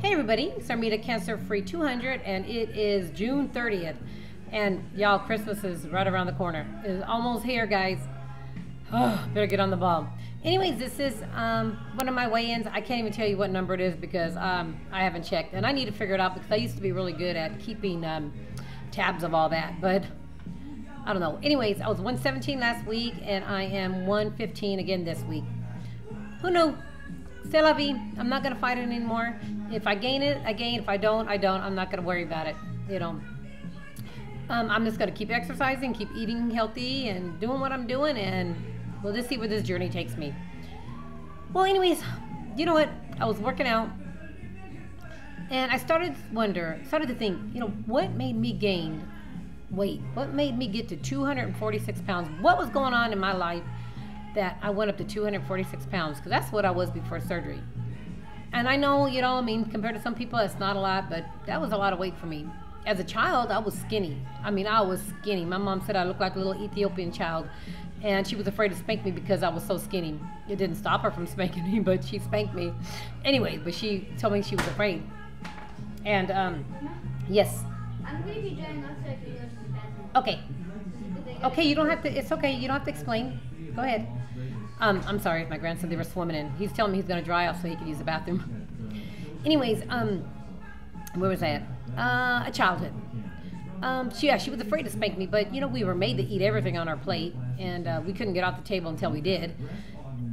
Hey everybody, it's Armida Cancer Free 200 and it is June 30th. And y'all, Christmas is right around the corner. It's almost here, guys. Oh, better get on the ball. Anyways, this is one of my weigh-ins. I can't even tell you what number it is because I haven't checked. And I need to figure it out because I used to be really good at keeping tabs of all that. But I don't know. Anyways, I was 117 last week and I am 115 again this week. Who knew? C'est la vie. I'm not going to fight it anymore. If I gain it, I gain. If I don't, I don't. I'm not going to worry about it. You know. I'm just going to keep exercising, keep eating healthy, and doing what I'm doing, and we'll just see where this journey takes me. Well, anyways, you know what? I was working out, and I started to think, you know, what made me gain weight? What made me get to 246 pounds? What was going on in my life that I went up to 246 pounds? Because that's what I was before surgery. And I know, you know, I mean, compared to some people, it's not a lot, but that was a lot of weight for me. As a child, I was skinny. I mean, I was skinny. My mom said I looked like a little Ethiopian child, and she was afraid to spank me because I was so skinny. It didn't stop her from spanking me, but she spanked me. Anyway, but she told me she was afraid. And, yes. I'm going to be drying off so I can go to the bathroom. Okay. Okay, you don't have to, it's okay. You don't have to explain. Go ahead. I'm sorry, my grandson, they were swimming in. He's telling me he's going to dry off so he can use the bathroom. Anyways, where was I at? A childhood. She was afraid to spank me, but, you know, we were made to eat everything on our plate, and we couldn't get off the table until we did.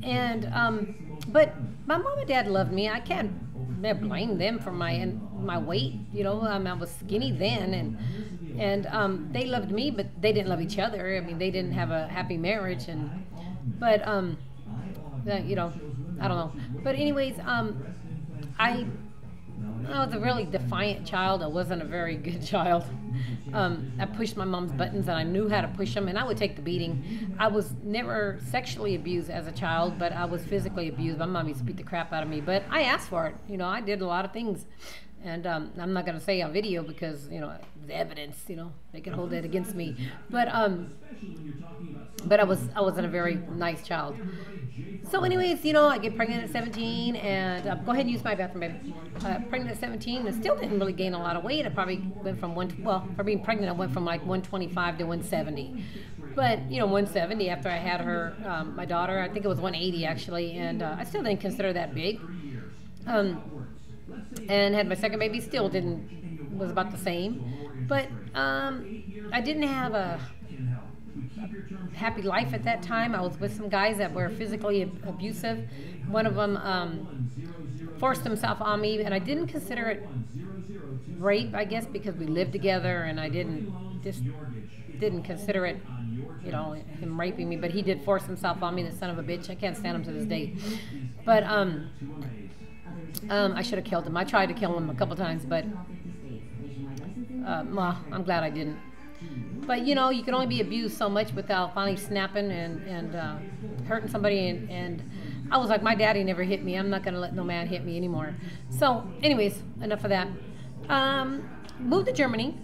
And, but my mom and dad loved me. I can't blame them for my weight. You know, I was skinny then, and they loved me, but they didn't love each other. I mean, they didn't have a happy marriage, but you know, I don't know. But anyways, I was a really defiant child. I wasn't a very good child. I pushed my mom's buttons, and I knew how to push them, and I would take the beating. I was never sexually abused as a child, but I was physically abused. My mom used to beat the crap out of me, but I asked for it. You know, I did a lot of things. And I'm not going to say on video because, you know, the evidence, you know, they can hold it against me. But I wasn't a very nice child. So anyways, you know, I get pregnant at 17, and go ahead and use my bathroom, baby. Pregnant at 17, and still didn't really gain a lot of weight. I probably went from for being pregnant, I went from like 125 to 170. But, you know, 170 after I had her, my daughter, I think it was 180 actually, and I still didn't consider that big. And had my second baby, still was about the same. But I didn't have a happy life at that time. I was with some guys that were physically abusive. One of them forced himself on me, and I didn't consider it rape, I guess, because we lived together, and I didn't consider it, you know, him raping me. But he did force himself on me, the son of a bitch. I can't stand him to this day. But I should have killed him. I tried to kill him a couple times, but well, I'm glad I didn't. But, you know, you can only be abused so much without finally snapping and hurting somebody. And I was like, my daddy never hit me. I'm not going to let no man hit me anymore. So, anyways, enough of that. Moved to Germany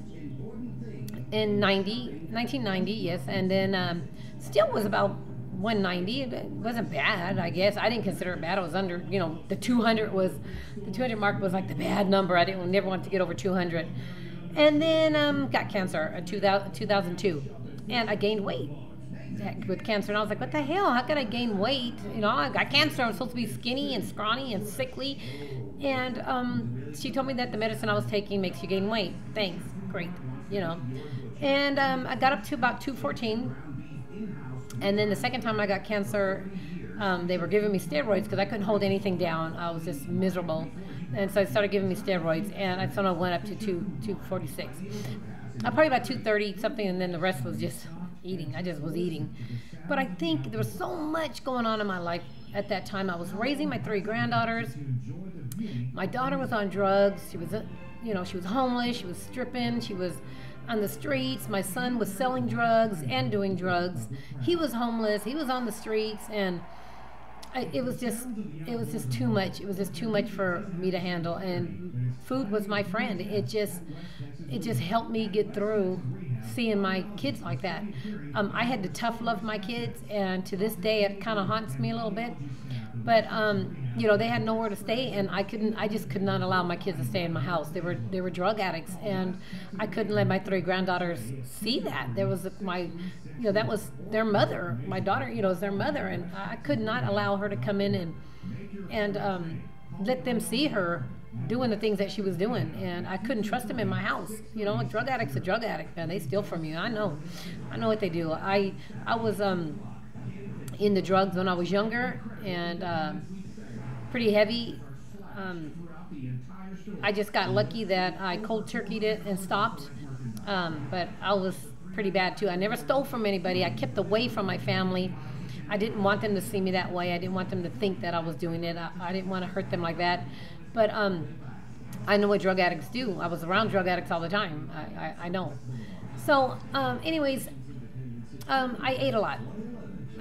in 1990, yes. And then still was about 190. It wasn't bad, I guess. I didn't consider it bad. I was under, you know, the 200 mark was like the bad number. I never want to get over 200. And then got cancer in 2002, and I gained weight with cancer. And I was like, what the hell? How could I gain weight? You know, I got cancer. I was supposed to be skinny and scrawny and sickly. And she told me that the medicine I was taking makes you gain weight. Thanks, great, you know. And I got up to about 214. And then the second time I got cancer, they were giving me steroids because I couldn't hold anything down. I was just miserable. And so I started giving me steroids, and I sort of went up to 246. Probably about 230 something, and then the rest was just eating. I just was eating. But I think there was so much going on in my life at that time. I was raising my 3 granddaughters. My daughter was on drugs. She was, you know, she was homeless. She was stripping. She was on the streets. My son was selling drugs and doing drugs. He was homeless. He was on the streets, and it was just too much. It was just too much for me to handle. And food was my friend. It just helped me get through seeing my kids like that. I had to tough love my kids, and to this day it kind of haunts me a little bit. But they had nowhere to stay, and I just could not allow my kids to stay in my house. They were drug addicts, and I couldn't let my 3 granddaughters see that. There was that was their mother. My daughter, is their mother, and I could not allow her to come in and let them see her doing the things that she was doing, and I couldn't trust them in my house. A drug addict's a drug addict, man. They steal from you. I know what they do. I was in the drugs when I was younger, and pretty heavy. I just got lucky that I cold turkeyed it and stopped, but I was pretty bad too. I never stole from anybody. I kept away from my family. I didn't want them to see me that way. I didn't want them to think that I was doing it. I didn't want to hurt them like that. But I know what drug addicts do. I was around drug addicts all the time. I know. So anyways, I ate a lot.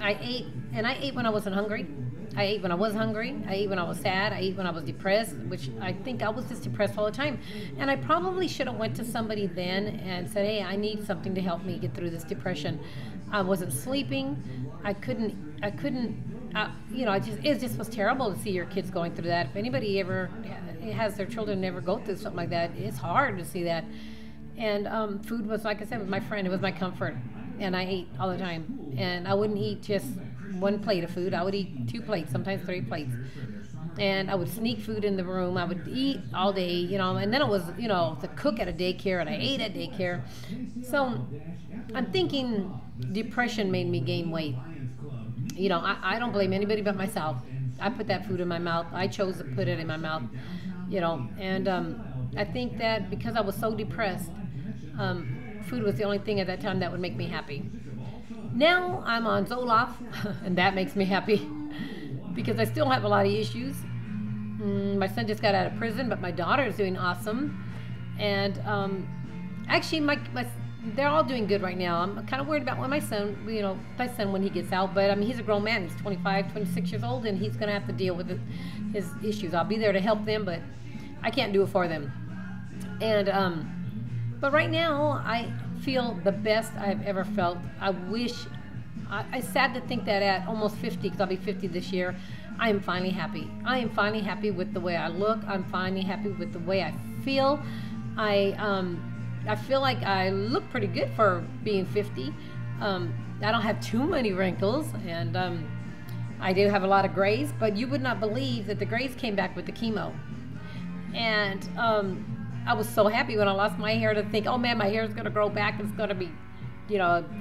I ate when I wasn't hungry. I ate when I was hungry. I ate when I was sad. I ate when I was depressed, which I think I was just depressed all the time. And I probably should have went to somebody then and said, hey, I need something to help me get through this depression. I wasn't sleeping. I couldn't, it just was terrible to see your kids going through that. If anybody ever has their children ever go through something like that, it's hard to see that. And food was, like I said, was my friend. It was my comfort. And I ate all the time. And I wouldn't eat just one plate of food. I would eat 2 plates, sometimes 3 plates. And I would sneak food in the room. I would eat all day, and then it was, to cook at a daycare, and I ate at daycare. So I'm thinking depression made me gain weight. I don't blame anybody but myself. I put that food in my mouth. I chose to put it in my mouth, and I think that because I was so depressed, food was the only thing at that time that would make me happy. Now I'm on Zoloft, and that makes me happy because I still have a lot of issues. My son just got out of prison, but my daughter is doing awesome. And actually, they're all doing good right now. I'm kind of worried about when my son when he gets out. But, he's a grown man. He's 25, 26 years old, and he's going to have to deal with his issues. I'll be there to help them, but I can't do it for them. And but right now, I feel the best I've ever felt. It's sad to think that at almost 50, because I'll be 50 this year, I am finally happy. I am finally happy with the way I look. I'm finally happy with the way I feel. I feel like I look pretty good for being 50. I don't have too many wrinkles, and I do have a lot of grays, but you would not believe that the grays came back with the chemo. And I was so happy when I lost my hair to think, oh man, my hair is going to grow back. It's going to be,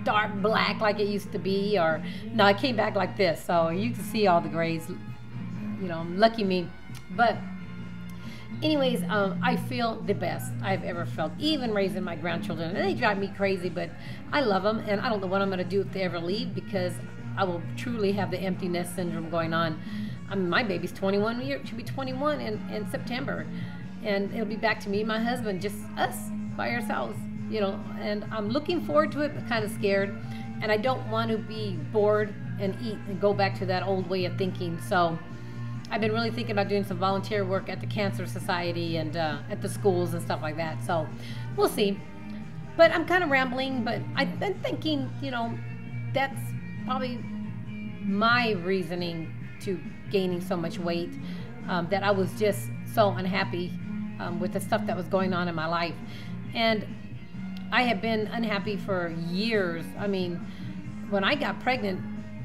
dark black like it used to be. Or no, it came back like this. So you can see all the grays. Lucky me. But anyways, I feel the best I've ever felt, even raising my grandchildren. And they drive me crazy, but I love them. And I don't know what I'm going to do if they ever leave, because I will truly have the empty nest syndrome going on. My baby's 21. She'll be 21 in September. And it'll be back to me and my husband, just us by ourselves, and I'm looking forward to it, but kind of scared. And I don't want to be bored and eat and go back to that old way of thinking. So I've been really thinking about doing some volunteer work at the Cancer Society and at the schools and stuff like that. So we'll see. But I'm kind of rambling, but I've been thinking, that's probably my reasoning to gaining so much weight, that I was just so unhappy with the stuff that was going on in my life. And I have been unhappy for years. When I got pregnant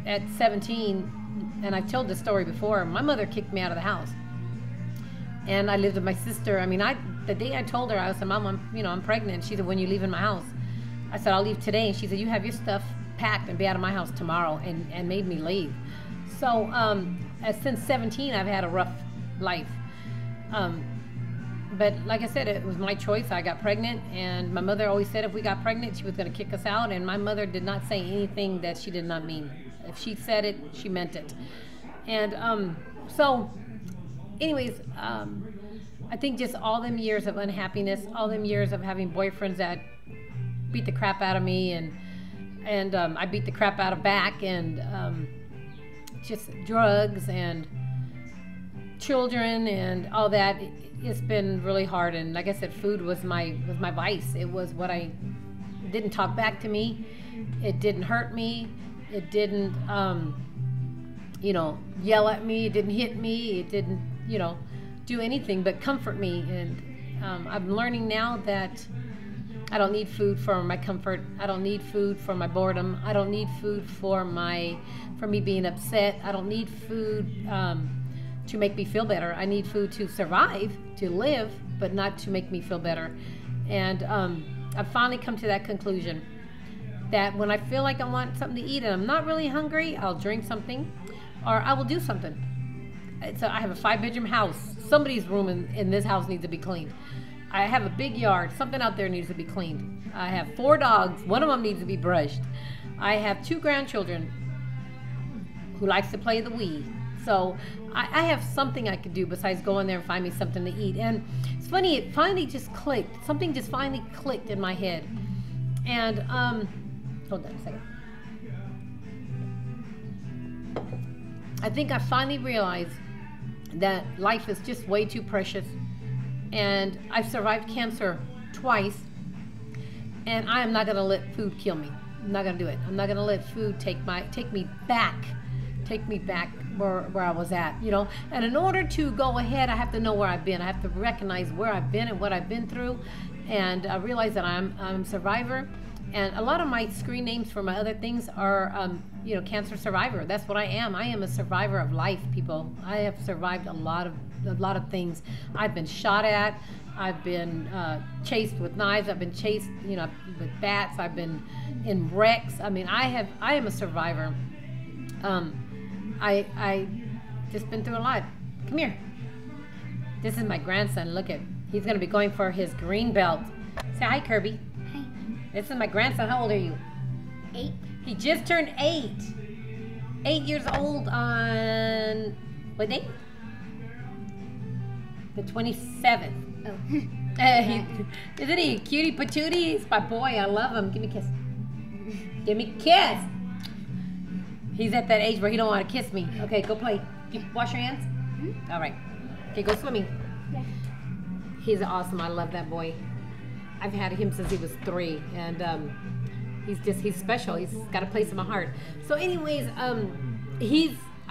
at 17, and I've told this story before, my mother kicked me out of the house. And I lived with my sister. The day I told her, I said, Mom, I'm pregnant. She said, when you leave in my house? I said, I'll leave today. And she said, you have your stuff packed and be out of my house tomorrow, and made me leave. So since 17, I've had a rough life. But like I said, it was my choice. I got pregnant, and my mother always said if we got pregnant, she was going to kick us out. And my mother did not say anything that she did not mean. If she said it, she meant it. And so anyways, I think just all them years of unhappiness, all them years of having boyfriends that beat the crap out of me, and I beat the crap out of back, and just drugs and children and all that, it's been really hard. And like I said, food was my vice. It was what it didn't talk back to me. It didn't hurt me. It didn't yell at me. It didn't hit me. It didn't, do anything but comfort me. And I'm learning now that I don't need food for my comfort. I don't need food for my boredom. I don't need food for me being upset. I don't need food to make me feel better. I need food to survive, to live, but not to make me feel better. And I've finally come to that conclusion that when I feel like I want something to eat and I'm not really hungry, I'll drink something or I will do something. So I have a 5-bedroom house. Somebody's room in this house needs to be cleaned. I have a big yard. Something out there needs to be cleaned. I have 4 dogs. One of them needs to be brushed. I have 2 grandchildren who likes to play the Wii. So I have something I could do besides go in there and find me something to eat. And it's funny, it finally just clicked. Something just finally clicked in my head. And, hold on a second. I think I finally realized that life is just way too precious. And I've survived cancer twice. And I am not going to let food kill me. I'm not going to do it. I'm not going to let food take me back where I was at, And in order to go ahead, I have to know where I've been. I have to recognize where I've been and what I've been through, and I realize that I'm a survivor. And a lot of my screen names for my other things are, cancer survivor. That's what I am. I am a survivor of life, people. I have survived a lot of things. I've been shot at. I've been chased with knives. I've been chased, with bats. I've been in wrecks. I mean, I am a survivor. I just been through a lot. Come here. This is my grandson. Look at, he's gonna be going for his green belt. Say hi, Kirby. Hi. This is my grandson. How old are you? 8. He just turned 8. 8 years old on what day? The 27th. Oh. Isn't he a cutie patootie? He's my boy. I love him. Give me a kiss. Give me a kiss. He's at that age where he don't want to kiss me. Okay, go play. You wash your hands? Mm-hmm. All right. Okay, go swimming. Yeah. He's awesome. I love that boy. I've had him since he was 3, and he's special. He's got a place in my heart. So anyways, I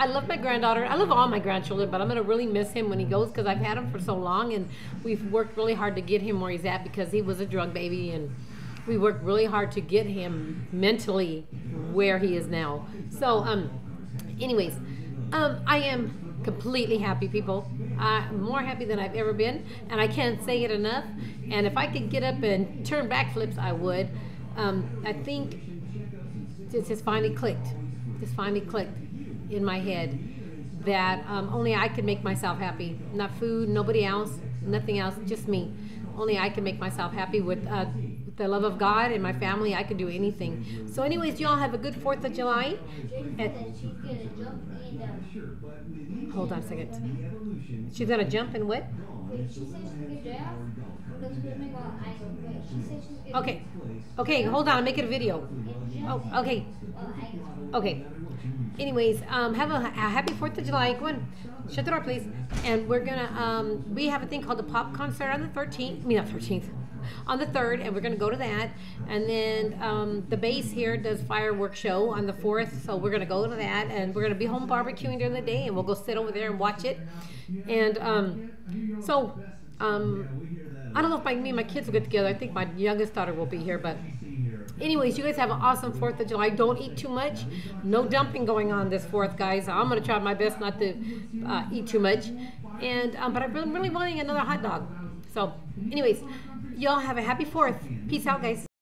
love my granddaughter. I love all my grandchildren, but I'm going to really miss him when he goes because I've had him for so long, and we've worked really hard to get him where he's at because he was a drug baby, and we worked really hard to get him mentally where he is now. So, anyways, I am completely happy, people. I'm more happy than I've ever been, and I can't say it enough. And if I could get up and turn backflips, I would. I think it just finally clicked. Just finally clicked in my head that only I could make myself happy. Not food, nobody else, nothing else, just me. Only I can make myself happy with the love of God and my family. I can do anything. So anyways, y'all have a good 4th of July. Hold on a second. She's going to jump and what? Okay. Okay, hold on. I'll make it a video. Oh, okay. Okay. Anyways, have a happy 4th of July. Go on. Shut the door, please. And we're going to, we have a thing called the Pop Concert on the 13th. I mean, not 13th. On the 3rd, and we're going to go to that. And then the base here does fireworks show on the 4th, so we're going to go to that. And we're going to be home barbecuing during the day, and we'll go sit over there and watch it. And I don't know if me and my kids will get together. I think my youngest daughter will be here, but anyways, you guys have an awesome 4th of July. Don't eat too much. No dumping going on this 4th, guys. I'm going to try my best not to eat too much. And but I'm really wanting another hot dog. So anyways, y'all have a happy 4th. Peace out, guys.